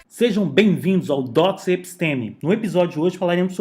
Sejam bem-vindos ao Docs Episteme. No episódio de hoje falaremos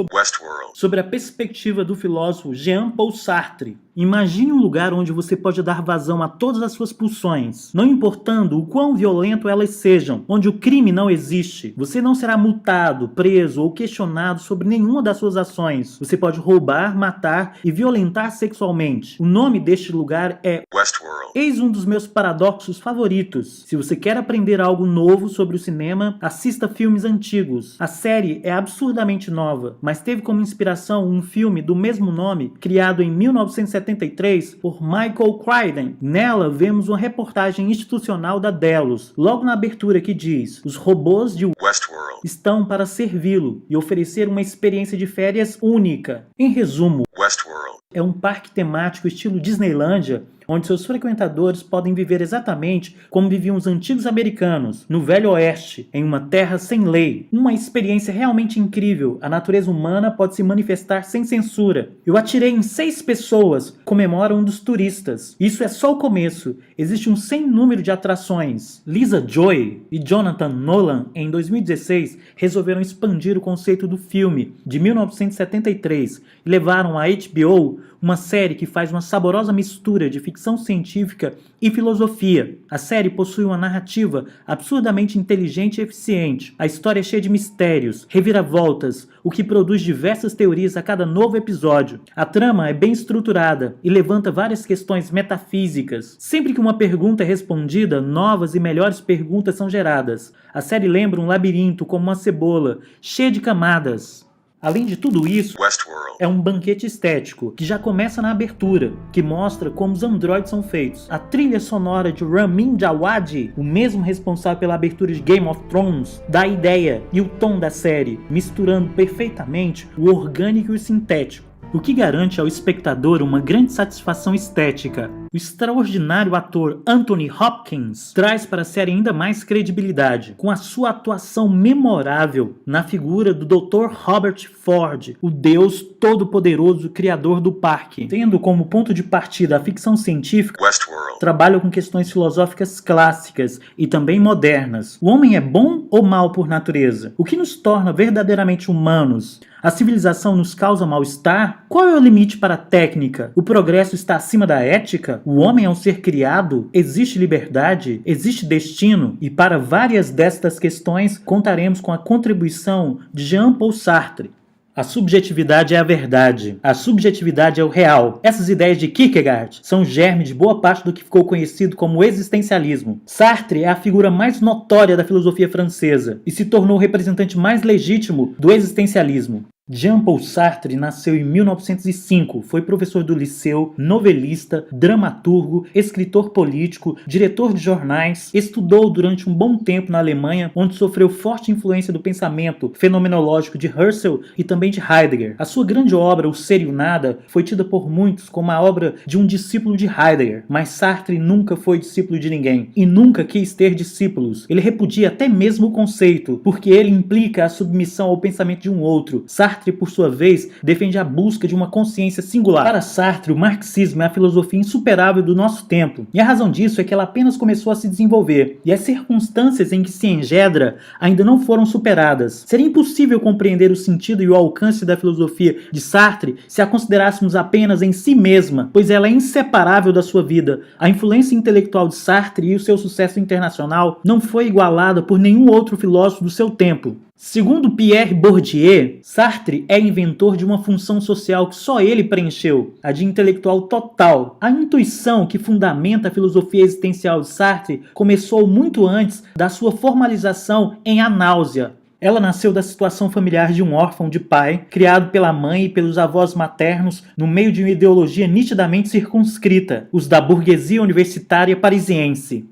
sobre a perspectiva do filósofo Jean-Paul Sartre. Imagine um lugar onde você pode dar vazão a todas as suas pulsões, não importando o quão violento elas sejam, onde o crime não existe. Você não será multado, preso ou questionado sobre nenhuma das suas ações. Você pode roubar, matar e violentar sexualmente. O nome deste lugar é Westworld. Eis um dos meus paradoxos favoritos. Se você quer aprender algo novo sobre o cinema, assista filmes antigos. A série é absurdamente nova, mas teve como inspiração um filme do mesmo nome, criado em 1973 por Michael Crichton. Nela vemos uma reportagem institucional da Delos, logo na abertura, que diz: os robôs de Westworld estão para servi-lo e oferecer uma experiência de férias única. Em resumo, Westworld é um parque temático estilo Disneylândia, onde seus frequentadores podem viver exatamente como viviam os antigos americanos, no Velho Oeste, em uma terra sem lei. Uma experiência realmente incrível. A natureza humana pode se manifestar sem censura. Eu atirei em 6 pessoas, comemora um dos turistas. Isso é só o começo. Existe um sem número de atrações. Lisa Joy e Jonathan Nolan, em 2016, resolveram expandir o conceito do filme de 1973 e levaram à HBO uma série que faz uma saborosa mistura de ficção científica e filosofia. A série possui uma narrativa absurdamente inteligente e eficiente. A história é cheia de mistérios, reviravoltas, o que produz diversas teorias a cada novo episódio. A trama é bem estruturada e levanta várias questões metafísicas. Sempre que uma pergunta é respondida, novas e melhores perguntas são geradas. A série lembra um labirinto como uma cebola, cheia de camadas. Além de tudo isso, Westworld é um banquete estético, que já começa na abertura, que mostra como os androides são feitos. A trilha sonora de Ramin Djawadi, o mesmo responsável pela abertura de Game of Thrones, dá a ideia e o tom da série, misturando perfeitamente o orgânico e o sintético, o que garante ao espectador uma grande satisfação estética. O extraordinário ator Anthony Hopkins traz para a série ainda mais credibilidade, com a sua atuação memorável na figura do Dr. Robert Ford, o Deus todo-poderoso criador do parque. Tendo como ponto de partida a ficção científica, Westworld trabalha com questões filosóficas clássicas e também modernas. O homem é bom ou mal por natureza? O que nos torna verdadeiramente humanos? A civilização nos causa mal-estar? Qual é o limite para a técnica? O progresso está acima da ética? O homem é um ser criado? Existe liberdade? Existe destino? E para várias destas questões, contaremos com a contribuição de Jean-Paul Sartre. A subjetividade é a verdade. A subjetividade é o real. Essas ideias de Kierkegaard são o germe de boa parte do que ficou conhecido como existencialismo. Sartre é a figura mais notória da filosofia francesa e se tornou o representante mais legítimo do existencialismo. Jean-Paul Sartre nasceu em 1905, foi professor do liceu, novelista, dramaturgo, escritor político, diretor de jornais, estudou durante um bom tempo na Alemanha, onde sofreu forte influência do pensamento fenomenológico de Husserl e também de Heidegger. A sua grande obra, O Ser e o Nada, foi tida por muitos como a obra de um discípulo de Heidegger, mas Sartre nunca foi discípulo de ninguém e nunca quis ter discípulos. Ele repudia até mesmo o conceito, porque ele implica a submissão ao pensamento de um outro. Sartre, por sua vez, defende a busca de uma consciência singular. Para Sartre, o marxismo é a filosofia insuperável do nosso tempo, e a razão disso é que ela apenas começou a se desenvolver, e as circunstâncias em que se engendra ainda não foram superadas. Seria impossível compreender o sentido e o alcance da filosofia de Sartre se a considerássemos apenas em si mesma, pois ela é inseparável da sua vida. A influência intelectual de Sartre e o seu sucesso internacional não foi igualada por nenhum outro filósofo do seu tempo. Segundo Pierre Bourdieu, Sartre é inventor de uma função social que só ele preencheu, a de intelectual total. A intuição que fundamenta a filosofia existencial de Sartre começou muito antes da sua formalização em A Náusea. Ela nasceu da situação familiar de um órfão de pai, criado pela mãe e pelos avós maternos no meio de uma ideologia nitidamente circunscrita, os da burguesia universitária parisiense.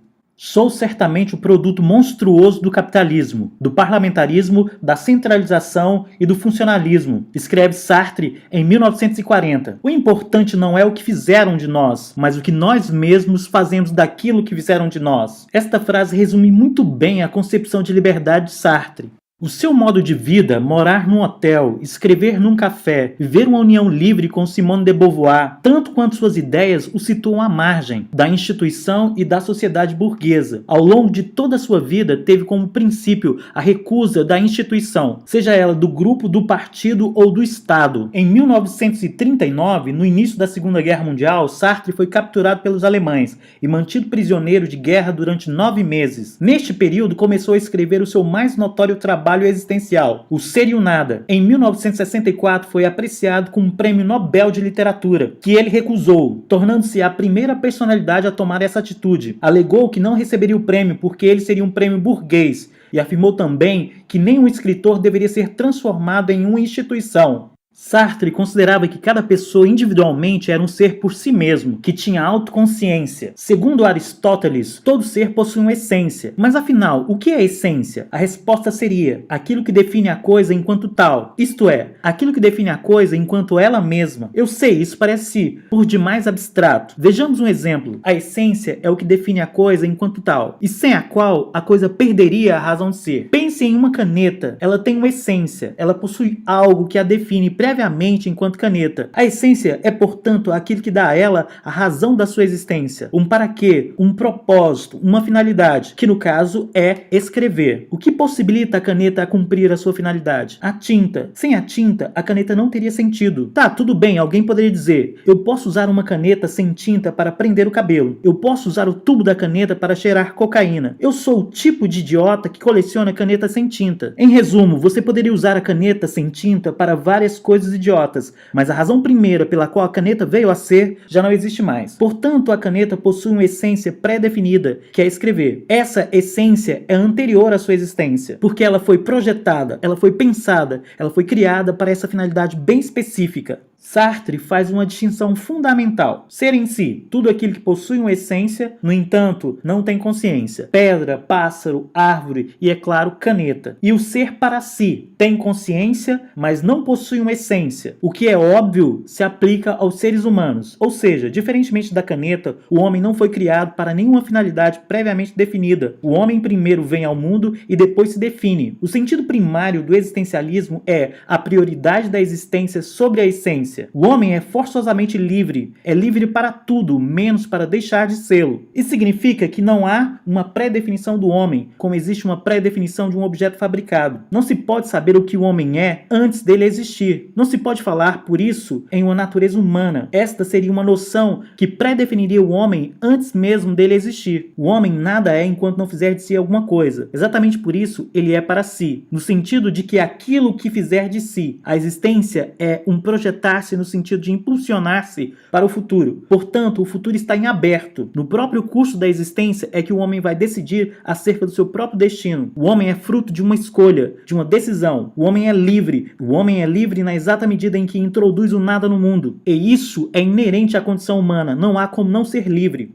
Sou certamente o produto monstruoso do capitalismo, do parlamentarismo, da centralização e do funcionalismo, escreve Sartre em 1940. O importante não é o que fizeram de nós, mas o que nós mesmos fazemos daquilo que fizeram de nós. Esta frase resume muito bem a concepção de liberdade de Sartre. O seu modo de vida, morar num hotel, escrever num café, viver uma união livre com Simone de Beauvoir, tanto quanto suas ideias o situam à margem da instituição e da sociedade burguesa. Ao longo de toda a sua vida, teve como princípio a recusa da instituição, seja ela do grupo, do partido ou do Estado. Em 1939, no início da Segunda Guerra Mundial, Sartre foi capturado pelos alemães e mantido prisioneiro de guerra durante 9 meses. Neste período, começou a escrever o seu mais notório trabalho existencial, O Ser e o Nada. Em 1964 foi apreciado com um prêmio Nobel de Literatura, que ele recusou, tornando-se a primeira personalidade a tomar essa atitude. Alegou que não receberia o prêmio porque ele seria um prêmio burguês e afirmou também que nenhum escritor deveria ser transformado em uma instituição. Sartre considerava que cada pessoa individualmente era um ser por si mesmo, que tinha autoconsciência. Segundo Aristóteles, todo ser possui uma essência. Mas afinal, o que é essência? A resposta seria aquilo que define a coisa enquanto tal, isto é, aquilo que define a coisa enquanto ela mesma. Eu sei, isso parece por demais abstrato. Vejamos um exemplo. A essência é o que define a coisa enquanto tal, e sem a qual a coisa perderia a razão de ser. Pense em uma caneta. Ela tem uma essência, ela possui algo que a define previamente enquanto caneta. A essência é, portanto, aquilo que dá a ela a razão da sua existência. Um para quê, um propósito, uma finalidade, que no caso é escrever. O que possibilita a caneta a cumprir a sua finalidade? A tinta. Sem a tinta, a caneta não teria sentido. Tá, tudo bem, alguém poderia dizer, eu posso usar uma caneta sem tinta para prender o cabelo. Eu posso usar o tubo da caneta para cheirar cocaína. Eu sou o tipo de idiota que coleciona caneta sem tinta. Em resumo, você poderia usar a caneta sem tinta para várias coisas idiotas, mas a razão primeira pela qual a caneta veio a ser já não existe mais. Portanto, a caneta possui uma essência pré-definida, que é escrever. Essa essência é anterior à sua existência, porque ela foi projetada, ela foi pensada, ela foi criada para essa finalidade bem específica. Sartre faz uma distinção fundamental. Ser em si, tudo aquilo que possui uma essência, no entanto, não tem consciência. Pedra, pássaro, árvore e, é claro, caneta. E o ser para si tem consciência, mas não possui uma essência. O que é óbvio se aplica aos seres humanos. Ou seja, diferentemente da caneta, o homem não foi criado para nenhuma finalidade previamente definida. O homem primeiro vem ao mundo e depois se define. O sentido primário do existencialismo é a prioridade da existência sobre a essência. O homem é forçosamente livre, é livre para tudo, menos para deixar de sê-lo. Isso significa que não há uma pré-definição do homem, como existe uma pré-definição de um objeto fabricado. Não se pode saber o que o homem é antes dele existir. Não se pode falar, por isso, em uma natureza humana. Esta seria uma noção que pré-definiria o homem antes mesmo dele existir. O homem nada é enquanto não fizer de si alguma coisa. Exatamente por isso, ele é para si, no sentido de que aquilo que fizer de si, a existência é um projetar no sentido de impulsionar-se para o futuro. Portanto, o futuro está em aberto. No próprio curso da existência é que o homem vai decidir acerca do seu próprio destino. O homem é fruto de uma escolha, de uma decisão. O homem é livre. O homem é livre na exata medida em que introduz o nada no mundo. E isso é inerente à condição humana. Não há como não ser livre.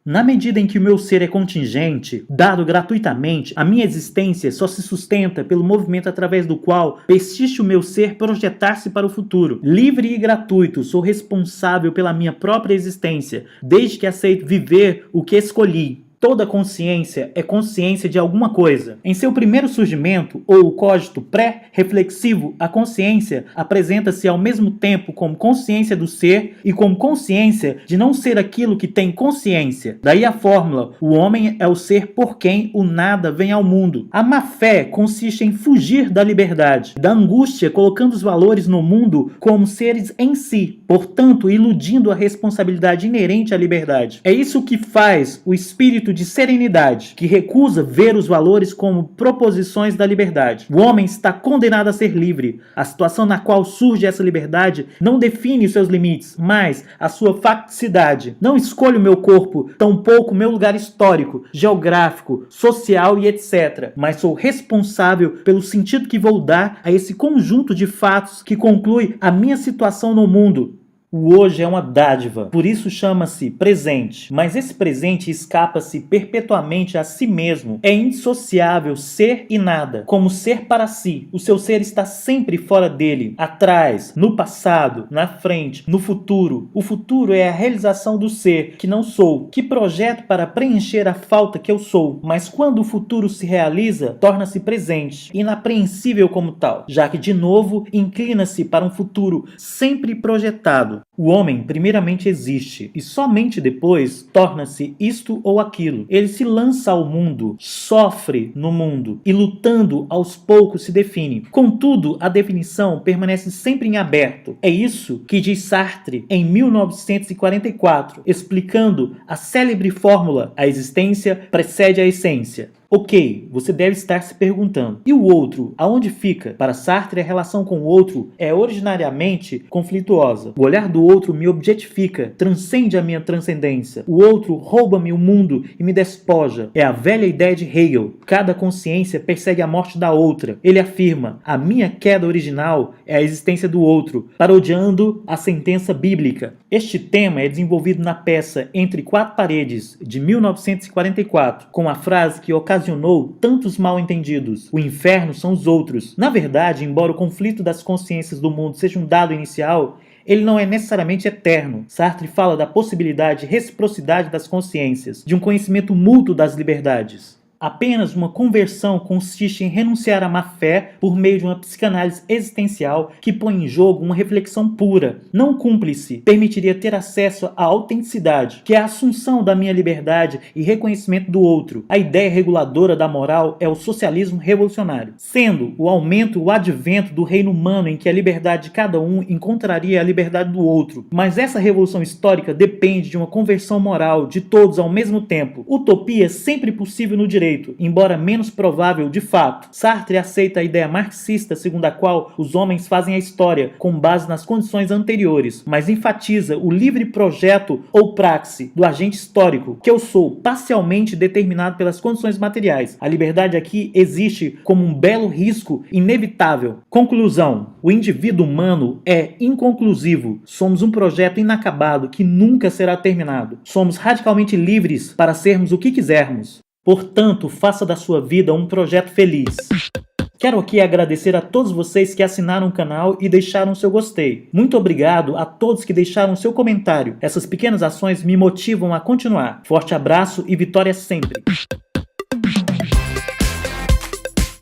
Na medida em que o meu ser é contingente, dado gratuitamente, a minha existência só se sustenta pelo movimento através do qual persiste o meu ser projetar-se para o futuro. Livre e gratuito, sou responsável pela minha própria existência, desde que aceito viver o que escolhi. Toda consciência é consciência de alguma coisa. Em seu primeiro surgimento, ou cogito pré-reflexivo, a consciência apresenta-se ao mesmo tempo como consciência do ser e como consciência de não ser aquilo que tem consciência. Daí a fórmula, o homem é o ser por quem o nada vem ao mundo. A má-fé consiste em fugir da liberdade, da angústia, colocando os valores no mundo como seres em si, portanto, iludindo a responsabilidade inerente à liberdade. É isso que faz o espírito de serenidade, que recusa ver os valores como proposições da liberdade. O homem está condenado a ser livre. A situação na qual surge essa liberdade não define os seus limites, mas a sua facticidade. Não escolho meu corpo, tampouco meu lugar histórico, geográfico, social e etc. Mas sou responsável pelo sentido que vou dar a esse conjunto de fatos que conclui a minha situação no mundo. O hoje é uma dádiva, por isso chama-se presente. Mas esse presente escapa-se perpetuamente a si mesmo. É indissociável ser e nada, como ser para si. O seu ser está sempre fora dele, atrás, no passado, na frente, no futuro. O futuro é a realização do ser, que não sou, que projeto para preencher a falta que eu sou. Mas quando o futuro se realiza, torna-se presente, inapreensível como tal, já que de novo inclina-se para um futuro sempre projetado. O homem primeiramente existe e somente depois torna-se isto ou aquilo. Ele se lança ao mundo, sofre no mundo e lutando aos poucos se define. Contudo, a definição permanece sempre em aberto. É isso que diz Sartre em 1944, explicando a célebre fórmula: a existência precede a essência. Ok, você deve estar se perguntando, e o outro, aonde fica? Para Sartre, a relação com o outro é originariamente conflituosa. O olhar do outro me objetifica, transcende a minha transcendência. O outro rouba-me o mundo e me despoja. É a velha ideia de Hegel. Cada consciência persegue a morte da outra. Ele afirma: a minha queda original é a existência do outro, parodiando a sentença bíblica. Este tema é desenvolvido na peça Entre Quatro Paredes, de 1944, com a frase que ocasionou tantos mal-entendidos: o inferno são os outros. Na verdade, embora o conflito das consciências do mundo seja um dado inicial, ele não é necessariamente eterno. Sartre fala da possibilidade de reciprocidade das consciências, de um conhecimento mútuo das liberdades. Apenas uma conversão consiste em renunciar à má-fé por meio de uma psicanálise existencial que põe em jogo uma reflexão pura, não cúmplice, permitiria ter acesso à autenticidade, que é a assunção da minha liberdade e reconhecimento do outro. A ideia reguladora da moral é o socialismo revolucionário, sendo o aumento e o advento do reino humano em que a liberdade de cada um encontraria a liberdade do outro. Mas essa revolução histórica depende de uma conversão moral de todos ao mesmo tempo. Utopia é sempre possível no direito, embora menos provável de fato. Sartre aceita a ideia marxista segundo a qual os homens fazem a história com base nas condições anteriores, mas enfatiza o livre projeto ou praxe do agente histórico, que eu sou parcialmente determinado pelas condições materiais. A liberdade aqui existe como um belo risco inevitável. Conclusão: o indivíduo humano é inconclusivo. Somos um projeto inacabado que nunca será terminado. Somos radicalmente livres para sermos o que quisermos. Portanto, faça da sua vida um projeto feliz. Quero aqui agradecer a todos vocês que assinaram o canal e deixaram seu gostei. Muito obrigado a todos que deixaram seu comentário. Essas pequenas ações me motivam a continuar. Forte abraço e vitória sempre!